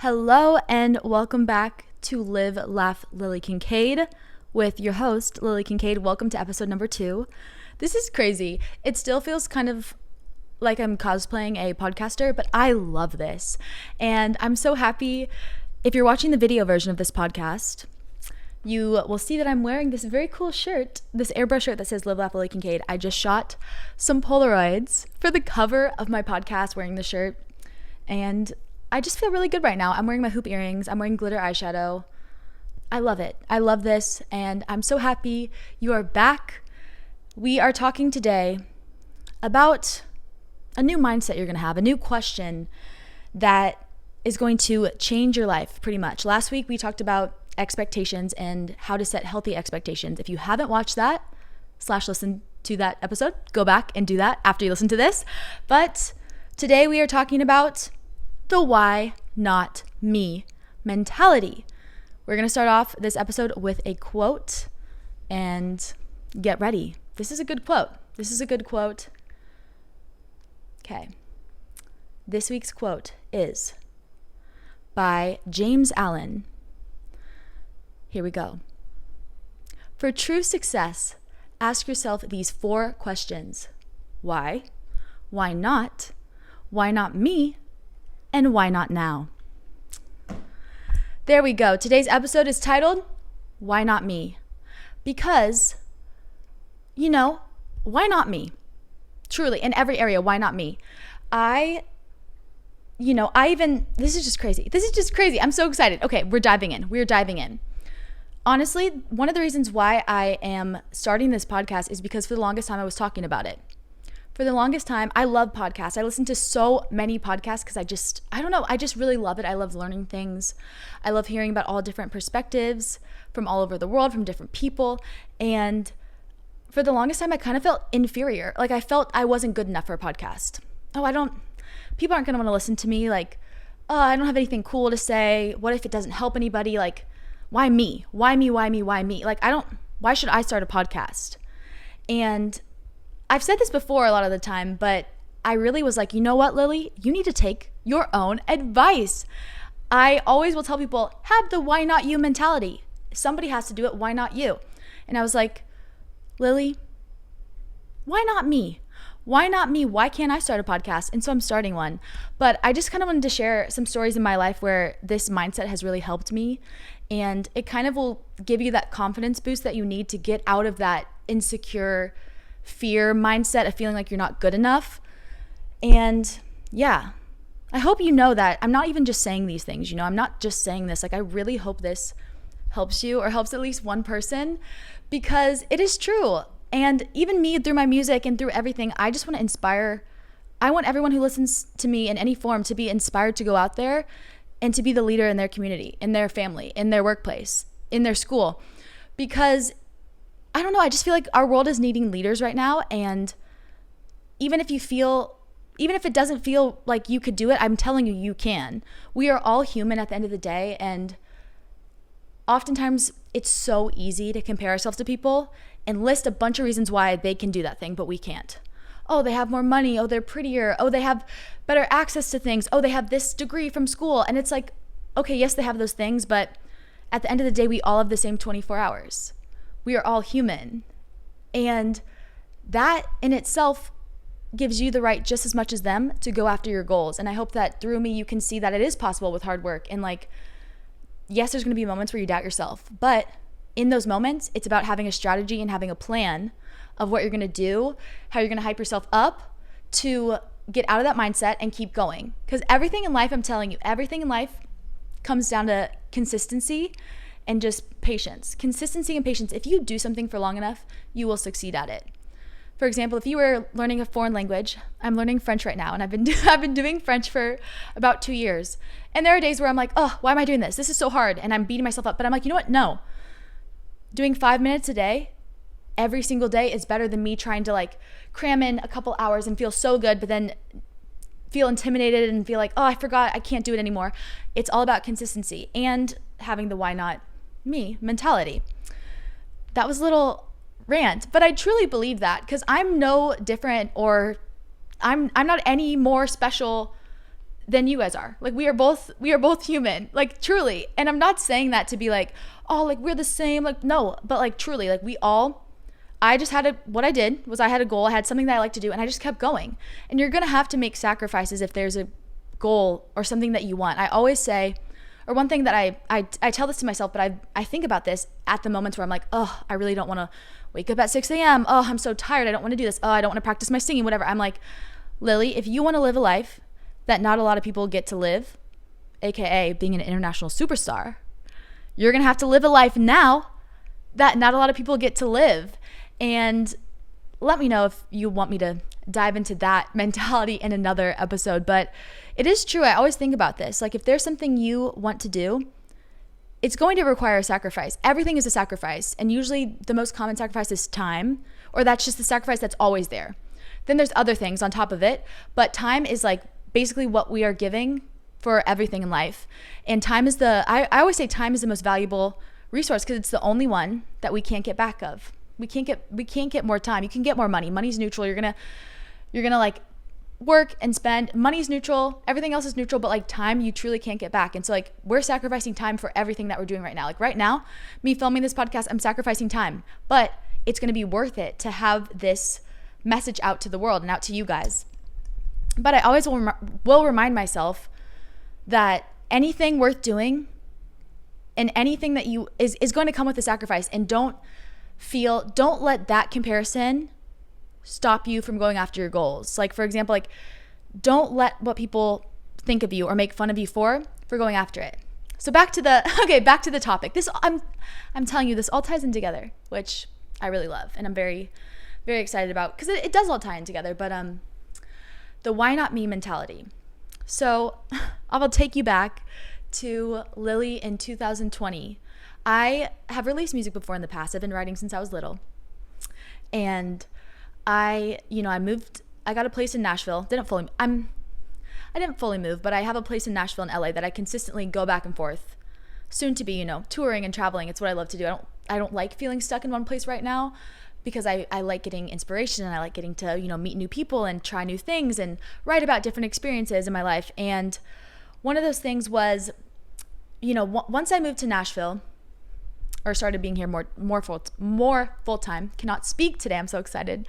Hello and welcome back to Live, Laugh, Lily Kincade with your host, Lily Kincade. Welcome to episode number 2. This is crazy. It still feels kind of like I'm cosplaying a podcaster, but I love this. And I'm so happy. If you're watching the video version of this podcast, you will see that I'm wearing this very cool shirt, this airbrush shirt that says Live, Laugh, Lily Kincade. I just shot some Polaroids for the cover of my podcast wearing the shirt. And I just feel really good right now. I'm wearing my hoop earrings. I'm wearing glitter eyeshadow. I love it. I love this. And I'm so happy you are back. We are talking today about a new mindset you're going to have, a new question that is going to change your life pretty much. Last week, we talked about expectations and how to set healthy expectations. If you haven't watched that / listen to that episode, go back and do that after you listen to this. But today we are talking about the why not me mentality. We're going to start off this episode with a quote and get ready. This is a good quote. Okay. This week's quote is by James Allen. Here we go. For true success, ask yourself these 4 questions. Why? Why not? Why not me? And why not now? There we go. Today's episode is titled, Why Not Me? Because, why not me? Truly, in every area, why not me? This is just crazy. I'm so excited. Okay, we're diving in. Honestly, one of the reasons why I am starting this podcast is because for the longest time I was talking about it. For the longest time, I love podcasts. I listen to so many podcasts because I just really love it. I love learning things. I love hearing about all different perspectives from all over the world, from different people. And for the longest time, I kind of felt inferior. Like I felt I wasn't good enough for a podcast. People aren't going to want to listen to me. Like, I don't have anything cool to say. What if it doesn't help anybody? Like, why me? Why me? Like, why should I start a podcast? And I've said this before a lot of the time, but I really was like, you know what, Lily? You need to take your own advice. I always will tell people, have the why not you mentality. Somebody has to do it. Why not you? And I was like, Lily, why not me? Why not me? Why can't I start a podcast? And so I'm starting one. But I just kind of wanted to share some stories in my life where this mindset has really helped me. And it kind of will give you that confidence boost that you need to get out of that insecure fear mindset of feeling like you're not good enough. And yeah, I hope you know that I'm not even just saying these things, I'm not just saying this. Like, I really hope this helps you or helps at least one person, because it is true. And even me, through my music and through everything, I just want to inspire. I want everyone who listens to me in any form to be inspired to go out there and to be the leader in their community, in their family, in their workplace, in their school. Because I don't know, I just feel like our world is needing leaders right now. And even if it doesn't feel like you could do it, I'm telling you, you can. We are all human at the end of the day. And oftentimes it's so easy to compare ourselves to people and list a bunch of reasons why they can do that thing, but we can't. Oh, they have more money. Oh, they're prettier. Oh, they have better access to things. Oh, they have this degree from school. And it's like, okay, yes, they have those things, but at the end of the day, we all have the same 24 hours. We are all human. And that in itself gives you the right just as much as them to go after your goals. And I hope that through me, you can see that it is possible with hard work. And yes, there's going to be moments where you doubt yourself, but in those moments, it's about having a strategy and having a plan of what you're going to do, how you're going to hype yourself up to get out of that mindset and keep going. Because everything in life, I'm telling you, everything in life comes down to consistency and just patience. Consistency and patience. If you do something for long enough, you will succeed at it. For example, if you were learning a foreign language, I'm learning French right now, and I've been doing French for about 2 years. And there are days where I'm like, oh, why am I doing this? This is so hard, and I'm beating myself up. But I'm like, you know what? No. Doing 5 minutes a day, every single day, is better than me trying to cram in a couple hours and feel so good, but then feel intimidated and feel like, oh, I forgot, I can't do it anymore. It's all about consistency and having the why not me mentality. That was a little rant, but I truly believe that, because I'm no different, or I'm not any more special than you guys are. Like we are both human, like truly. And I'm not saying that to be like, oh, like we're the same. Like no, but like truly, like I just what I did was I had a goal. I had something that I like to do and I just kept going. And you're going to have to make sacrifices if there's a goal or something that you want. I always say, or one thing that I tell this to myself, but I think about this at the moments where I'm like, oh, I really don't want to wake up at 6 a.m. Oh, I'm so tired. I don't want to do this. Oh, I don't want to practice my singing, whatever. I'm like, Lily, if you want to live a life that not a lot of people get to live, AKA being an international superstar, you're going to have to live a life now that not a lot of people get to live. And let me know if you want me to dive into that mentality in another episode. But it is true. I always think about this. Like if there's something you want to do, it's going to require a sacrifice. Everything is a sacrifice. And usually the most common sacrifice is time, or that's just the sacrifice that's always there. Then there's other things on top of it. But time is like basically what we are giving for everything in life. And time is I always say time is the most valuable resource because it's the only one that we can't get back of. We can't get more time. You can get more money. Money's neutral. You're gonna like work and spend. Money's neutral. Everything else is neutral, but like time you truly can't get back. And so like we're sacrificing time for everything that we're doing right now. Like right now, me filming this podcast, I'm sacrificing time, but it's gonna be worth it to have this message out to the world and out to you guys. But I always will remind myself that anything worth doing and anything that is going to come with a sacrifice. And don't let that comparison stop you from going after your goals. Like for example, like don't let what people think of you or make fun of you for going after it. So back to the topic. This I'm telling you, this all ties in together, which I really love and I'm very, very excited about because it does all tie in together. But the why not me mentality. So I will take you back to Lily in 2020. I have released music before in the past. I've been writing since I was little. And I got a place in Nashville. I didn't fully move, but I have a place in Nashville and LA that I consistently go back and forth. Soon to be, touring and traveling. It's what I love to do. I don't like feeling stuck in one place right now because I like getting inspiration and I like getting to, meet new people and try new things and write about different experiences in my life. And one of those things was, once I moved to Nashville, or started being here more full time. Cannot speak today. I'm so excited.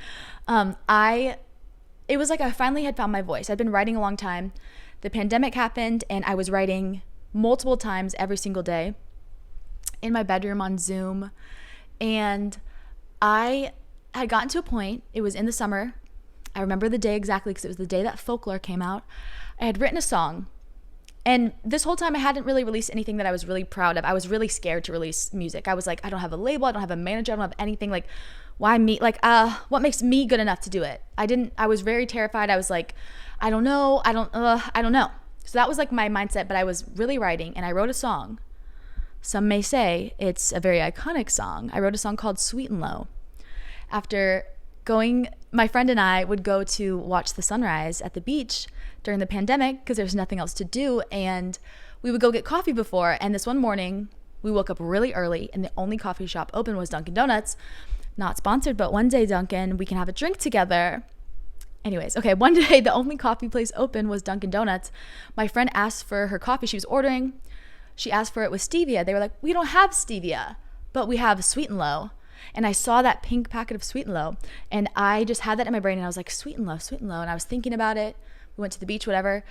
It was like I finally had found my voice. I'd been writing a long time. The pandemic happened and I was writing multiple times every single day in my bedroom on Zoom. And I had gotten to a point, it was in the summer. I remember the day exactly because it was the day that Folklore came out. I had written a song. And this whole time I hadn't really released anything that I was really proud of. I was really scared to release music. I was like, I don't have a label. I don't have a manager. I don't have anything. Like, why me? Like, what makes me good enough to do it? I was very terrified. I was like, I don't know. I don't know. So that was like my mindset, but I was really writing and I wrote a song. Some may say it's a very iconic song. I wrote a song called Sweet and Low. After my friend and I would go to watch the sunrise at the beach during the pandemic because there's nothing else to do, and we would go get coffee before. And this one morning we woke up really early and the only coffee shop open was Dunkin' Donuts. Not sponsored, but one day, Dunkin', we can have a drink together. Anyways, okay, one day the only coffee place open was Dunkin' Donuts. My friend asked for her coffee she was ordering. She asked for it with stevia. They were like, we don't have stevia, but we have Sweet and Low. And I saw that pink packet of Sweet and Low and I just had that in my brain and I was like, Sweet and Low, Sweet and Low. And I was thinking about it. We went to the beach, whatever.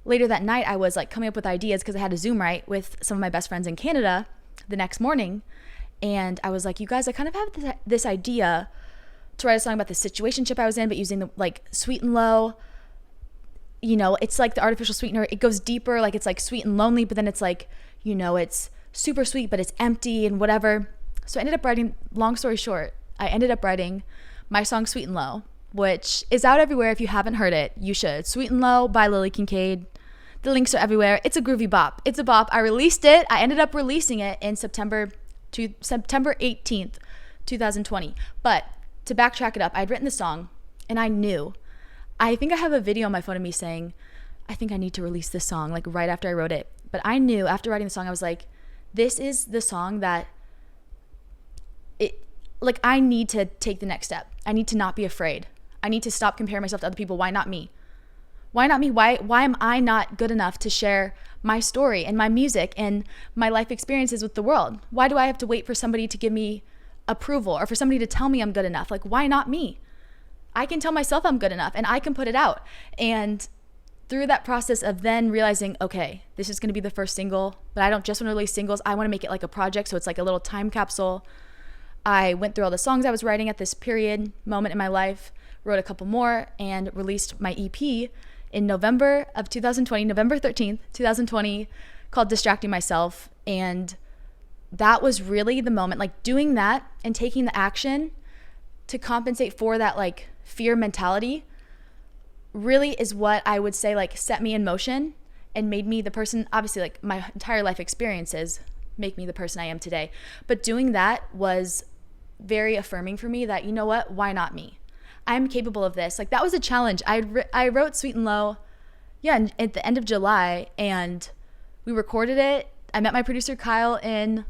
Later that night, I was like coming up with ideas because I had a Zoom write with some of my best friends in Canada the next morning. And I was like, you guys, I kind of have this idea to write a song about the situationship I was in, but using the like Sweet and Low. It's like the artificial sweetener. It goes deeper, like it's like sweet and lonely, but then it's like, it's super sweet, but it's empty and whatever. So I ended up writing, long story short, I ended up writing my song Sweet and Low, which is out everywhere. If you haven't heard it, you should. Sweet and Low by Lily Kincade. The links are everywhere. It's a groovy bop. It's a bop. I released it. I ended up releasing it in September 18th, 2020. But to backtrack it up, I'd written the song and I think I have a video on my phone of me saying, I think I need to release this song, like right after I wrote it. But I knew after writing the song, I was like, this is the song that I need to take the next step. I need to not be afraid. I need to stop comparing myself to other people. Why not me? Why not me? Why am I not good enough to share my story and my music and my life experiences with the world? Why do I have to wait for somebody to give me approval or for somebody to tell me I'm good enough? Like, why not me? I can tell myself I'm good enough and I can put it out. And through that process of then realizing, okay, this is going to be the first single, but I don't just want to release singles. I want to make it like a project. So it's like a little time capsule. I went through all the songs I was writing at this period moment in my life, wrote a couple more, and released my EP in November of 2020, November 13th, 2020, called Distracting Myself. And that was really the moment, like doing that and taking the action to compensate for that like fear mentality really is what I would say like set me in motion and made me the person. Obviously, like my entire life experiences make me the person I am today. But doing that was very affirming for me that, you know what, why not me? I'm capable of this. Like that was a challenge. I wrote Sweet and Low, at the end of July, and we recorded it. I met my producer Kyle in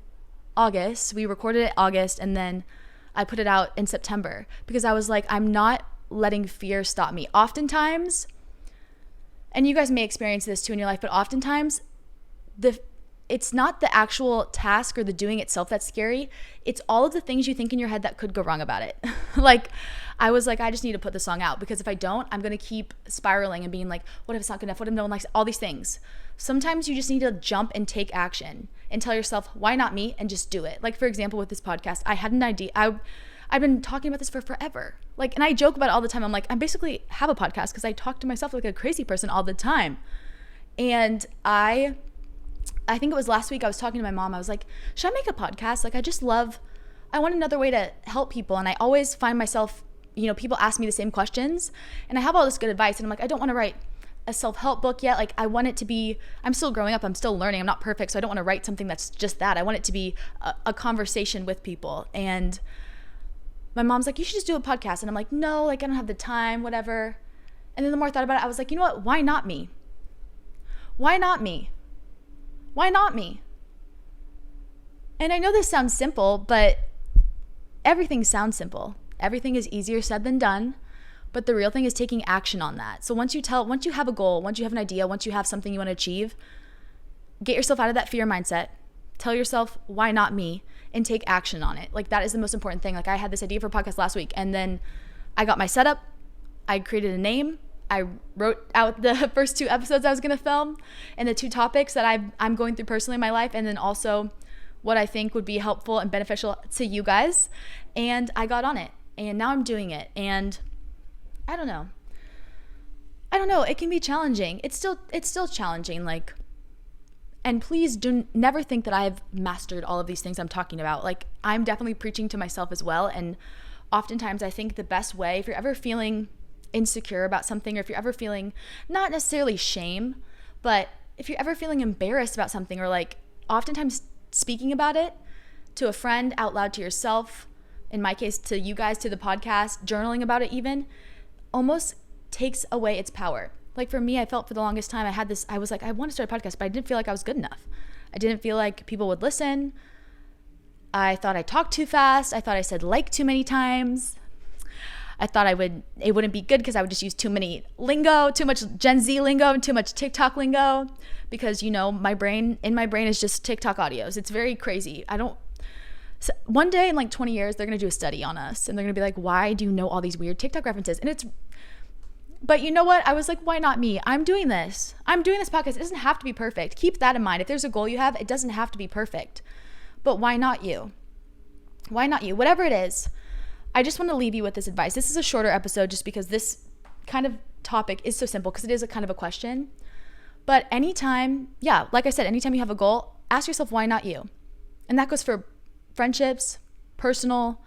August. We recorded it August, and then I put it out in September because I was like, I'm not letting fear stop me. Oftentimes, and you guys may experience this too in your life, but oftentimes it's not the actual task or the doing itself that's scary. It's all of the things you think in your head that could go wrong about it. Like, I was like, I just need to put the song out because if I don't, I'm going to keep spiraling and being like, what if it's not good enough? What if no one likes it? All these things. Sometimes you just need to jump and take action and tell yourself, why not me? And just do it. Like, for example, with this podcast, I had an idea. I've been talking about this for forever. Like, and I joke about it all the time. I'm like, I basically have a podcast because I talk to myself like a crazy person all the time. And I think it was last week I was talking to my mom. I was like, should I make a podcast? Like, I want another way to help people. And I always find myself, people ask me the same questions and I have all this good advice. And I'm like, I don't want to write a self-help book yet. Like, I want it to be, I'm still growing up. I'm still learning. I'm not perfect. So I don't want to write something that's just that. I want it to be a conversation with people. And my mom's like, you should just do a podcast. And I'm like, no, like, I don't have the time, whatever. And then the more I thought about it, I was like, you know what? Why not me? Why not me? Why not me? And I know this sounds simple, but everything sounds simple. Everything is easier said than done. But the real thing is taking action on that. So once you have a goal, once you have an idea, once you have something you want to achieve, get yourself out of that fear mindset. Tell yourself, why not me? And take action on it. Like, that is the most important thing. Like, I had this idea for a podcast last week, and then I got my setup. I created a name. I wrote out the first 2 episodes I was going to film and the 2 topics that I'm going through personally in my life, and then also what I think would be helpful and beneficial to you guys. And I got on it, and now I'm doing it. And I don't know. It can be challenging. It's still challenging. Like, and please never think that I've mastered all of these things I'm talking about. Like, I'm definitely preaching to myself as well. And oftentimes I think the best way, if you're ever feeling insecure about something, or if you're ever feeling not necessarily shame, but if you're ever feeling embarrassed about something, or like oftentimes speaking about it to a friend out loud, to yourself, in my case, to you guys, to the podcast, journaling about it even, almost takes away its power. Like, for me, I felt for the longest time I was like, I want to start a podcast, but I didn't feel like I was good enough. I didn't feel like people would listen. I thought I talked too fast. I thought I said like too many times. I thought it wouldn't be good because I would just use too many lingo, too much Gen Z lingo, and too much TikTok lingo, because my brain is just TikTok audios. It's very crazy. So one day in like 20 years, they're going to do a study on us, and they're going to be like, why do you know all these weird TikTok references? But you know what? I was like, why not me? I'm doing this podcast. It doesn't have to be perfect. Keep that in mind. If there's a goal you have, it doesn't have to be perfect. But why not you? Why not you? Whatever it is, I just want to leave you with this advice. This is a shorter episode just because this kind of topic is so simple, because it is a kind of a question. But anytime you have a goal, ask yourself, why not you? And that goes for friendships, personal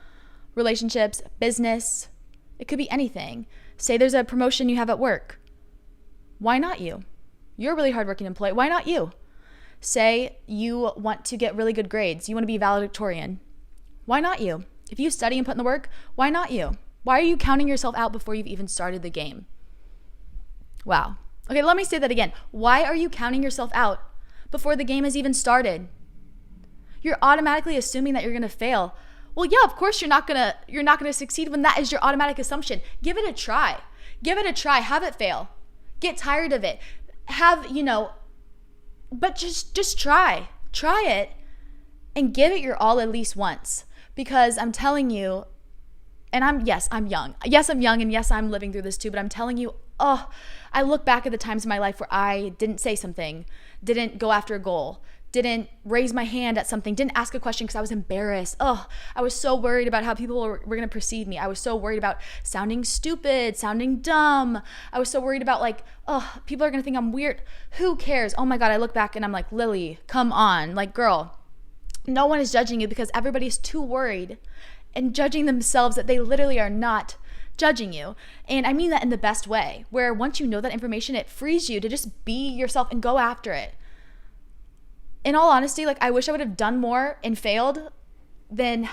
relationships, business. It could be anything. Say there's a promotion you have at work. Why not you? You're a really hardworking employee. Why not you? Say you want to get really good grades. You want to be valedictorian. Why not you? If you study and put in the work, why not you? Why are you counting yourself out before you've even started the game? Wow. Okay, let me say that again. Why are you counting yourself out before the game has even started? You're automatically assuming that you're going to fail. Well, yeah, of course you're not going to succeed when that is your automatic assumption. Give it a try. Have it fail. Get tired of it. But just try it and give it your all at least once, because I'm telling you, and I'm young, and yes, I'm living through this too, but I'm telling you, I look back at the times in my life where I didn't say something, didn't go after a goal, didn't raise my hand at something, didn't ask a question because I was embarrassed. I was so worried about how people were going to perceive me. I was so worried about sounding stupid, sounding dumb. I was so worried about people are going to think I'm weird. Who cares? Oh my God, I look back and I'm like, Lily, come on. Like, girl, no one is judging you, because everybody's too worried and judging themselves that they literally are not judging you. And I mean that in the best way, where once you know that information, it frees you to just be yourself and go after it. In all honesty, I wish I would have done more and failed than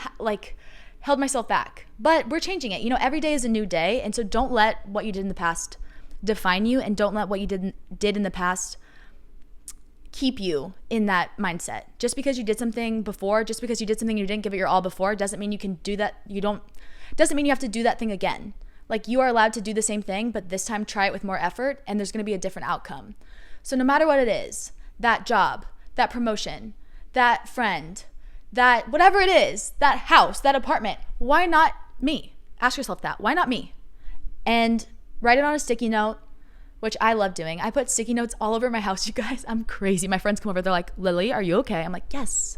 held myself back. But we're changing it. Every day is a new day. And so don't let what you did in the past define you, and don't let what you did in the past keep you in that mindset. Just because you did something before, just because you did something you didn't give it your all before, doesn't mean you can do that. Doesn't mean you have to do that thing again. You are allowed to do the same thing, but this time try it with more effort, and there's going to be a different outcome. So no matter what it is, that job, that promotion, that friend, that whatever it is, that house, that apartment, why not me? Ask yourself that. Why not me? And write it on a sticky note, which I love doing. I put sticky notes all over my house, you guys. I'm crazy. My friends come over. They're like, Lily, are you okay? I'm like, yes.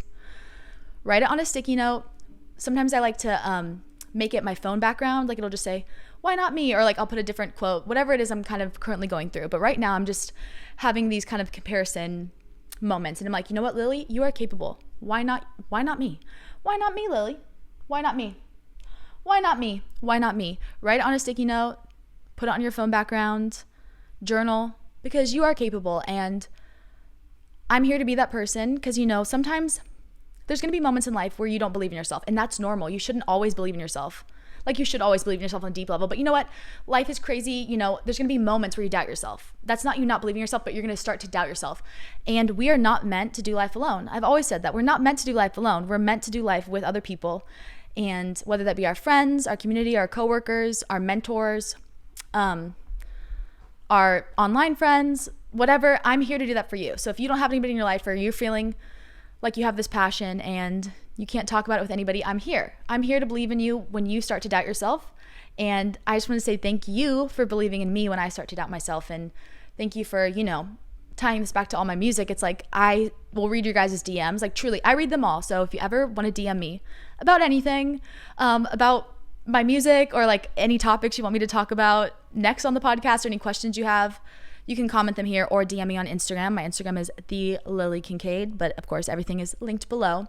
Write it on a sticky note. Sometimes I like to make it my phone background. It'll just say, why not me? Or I'll put a different quote, whatever it is I'm kind of currently going through. But right now I'm just having these kind of comparison moments. And I'm like, you know what, Lily, you are capable. Why not me? Why not me, Lily? Why not me? Why not me? Why not me? Write it on a sticky note, put it on your phone background, journal, because you are capable. And I'm here to be that person, because sometimes there's going to be moments in life where you don't believe in yourself, and that's normal. You shouldn't always believe in yourself. You should always believe in yourself on a deep level. But you know what? Life is crazy. There's going to be moments where you doubt yourself. That's not you not believing in yourself, but you're going to start to doubt yourself. And we are not meant to do life alone. I've always said that. We're not meant to do life alone. We're meant to do life with other people. And whether that be our friends, our community, our coworkers, our mentors, our online friends, whatever, I'm here to do that for you. So if you don't have anybody in your life, or you're feeling like you have this passion and you can't talk about it with anybody, I'm here. I'm here to believe in you when you start to doubt yourself. And I just want to say thank you for believing in me when I start to doubt myself. And thank you for, tying this back to all my music. It's I will read your guys' DMs. Truly, I read them all. So if you ever want to DM me about anything, about my music, or any topics you want me to talk about next on the podcast, or any questions you have, you can comment them here or DM me on Instagram. My Instagram is lilykincade, but of course everything is linked below.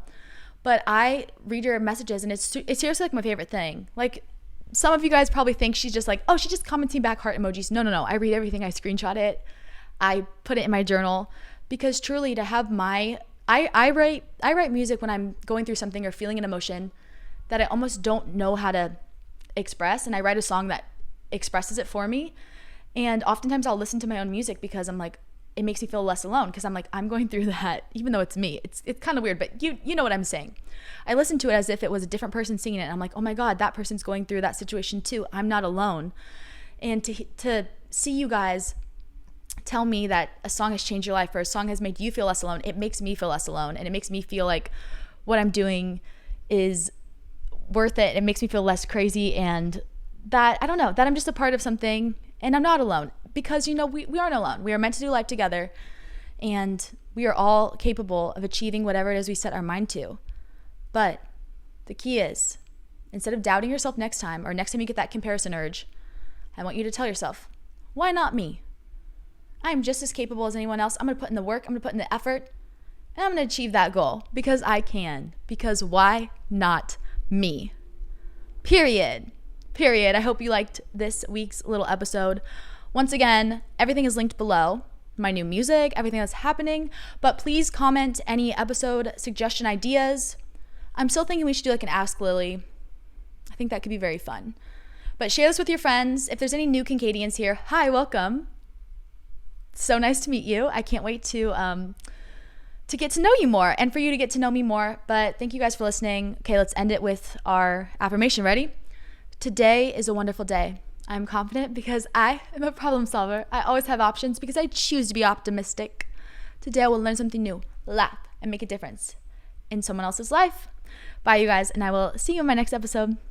But I read your messages, and it's seriously my favorite thing. Some of you guys probably think she's just she's just commenting back heart emojis. No. I read everything. I screenshot it. I put it in my journal, because truly to have I write music when I'm going through something or feeling an emotion that I almost don't know how to express, and I write a song that expresses it for me. And oftentimes I'll listen to my own music, because I'm it makes me feel less alone, because I'm going through that, even though it's me. It's kind of weird, but you know what I'm saying. I listen to it as if it was a different person singing it, and I'm like, oh my God, that person's going through that situation too. I'm not alone. And to see you guys tell me that a song has changed your life, or a song has made you feel less alone, it makes me feel less alone, and it makes me feel like what I'm doing is worth it. It makes me feel less crazy, and that, I don't know, that I'm just a part of something, and I'm not alone. Because, we aren't alone. We are meant to do life together, and we are all capable of achieving whatever it is we set our mind to. But the key is, instead of doubting yourself next time, or next time you get that comparison urge, I want you to tell yourself, why not me? I am just as capable as anyone else. I'm going to put in the work. I'm going to put in the effort, and I'm going to achieve that goal, because I can. Because why not me? Period. I hope you liked this week's little episode. Once again, everything is linked below. My new music, everything that's happening. But please comment any episode suggestion ideas. I'm still thinking we should do an Ask Lily. I think that could be very fun. But share this with your friends. If there's any new Kincadians here, hi, welcome. So nice to meet you. I can't wait to get to know you more, and for you to get to know me more. But thank you guys for listening. Okay, let's end it with our affirmation. Ready? Today is a wonderful day. I'm confident because I am a problem solver. I always have options because I choose to be optimistic. Today I will learn something new, laugh, and make a difference in someone else's life. Bye, you guys, and I will see you in my next episode.